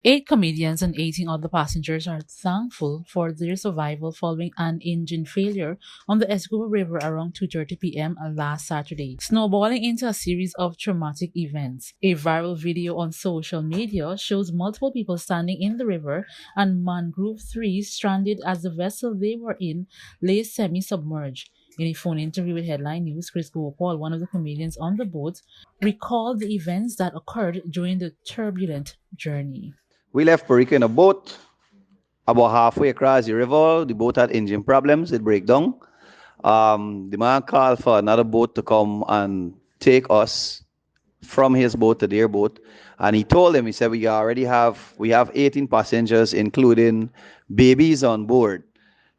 Eight comedians and 18 other passengers are thankful for their survival following an engine failure on the Essequibo River around 2:30 p.m. last Saturday, snowballing into a series of traumatic events. A viral video on social media shows multiple people standing in the river and mangrove trees stranded as the vessel they were in lay semi-submerged. In a phone interview with Headline News, Chris Gopal, one of the comedians on the boat, recalled the events that occurred during the turbulent journey. We left Puerto Rico in a boat. About halfway across the river, the boat had engine problems. It break down. The man called for another boat to come and take us from his boat to their boat. And he told them, he said, we have 18 passengers, including babies on board.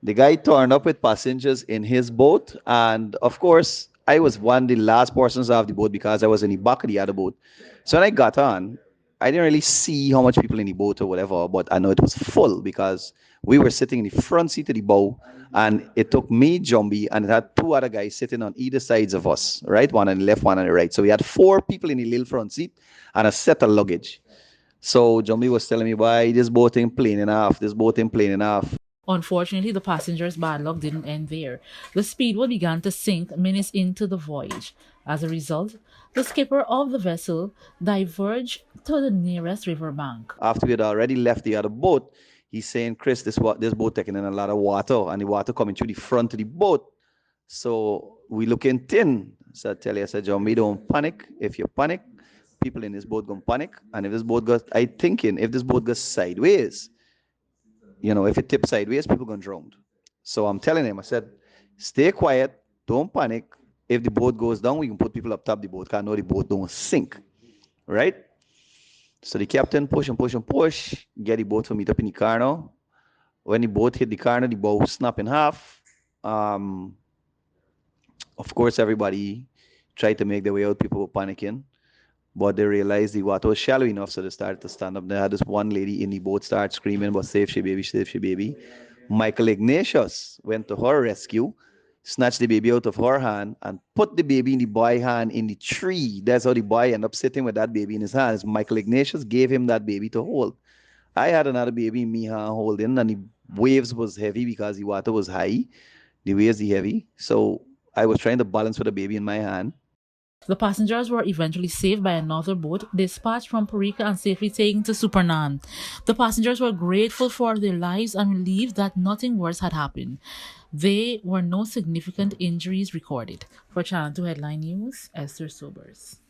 The guy turned up with passengers in his boat. And of course, I was one of the last persons off the boat because I was in the back of the other boat. So when I got on, I didn't really see how much people in the boat or whatever, but I know it was full because we were sitting in the front seat of the bow, and it took me, Jumbi, and it had two other guys sitting on either sides of us, right? One on the left, one on the right. So we had four people in the little front seat and a set of luggage. So Jumbi was telling me, why this boat ain't plain enough, this boat ain't plain enough. Unfortunately, the passengers' bad luck didn't end there. The speedboat began to sink minutes into the voyage. As a result, the skipper of the vessel diverged to the nearest riverbank. After we had already left the other boat, he's saying, Chris, this boat taking in a lot of water, and the water coming through the front of the boat. So we looking thin. So I tell you, I said, John, we don't panic. If you panic, people in this boat gonna panic. And if this boat goes, I thinking, if this boat goes sideways, if it tips sideways, people gonna drown. So I'm telling him, I said, stay quiet, don't panic. If the boat goes down, we can put people up top the boat. Cause I know the boat don't sink, right? So the captain push and push and push, get the boat for me up in the car now. When the boat hit the car now, the boat snap in half. Um, of course, everybody tried to make their way out. People were panicking, but they realized the water was shallow enough, so they started to stand up. They had this one lady in the boat start screaming, "But save she baby, save she baby." Michael Ignatius went to her rescue, snatched the baby out of her hand, and put the baby in the boy hand in the tree. That's how the boy ended up sitting with that baby in his hands. Michael Ignatius gave him that baby to hold. I had another baby in me hand holding, and the waves was heavy because the water was high. The waves were heavy, so I was trying to balance with the baby in my hand. The passengers were eventually saved by another boat, dispatched from Parika and safely taken to Supernan. The passengers were grateful for their lives and relieved that nothing worse had happened. There were no significant injuries recorded. For Channel 2 Headline News, Esther Sobers.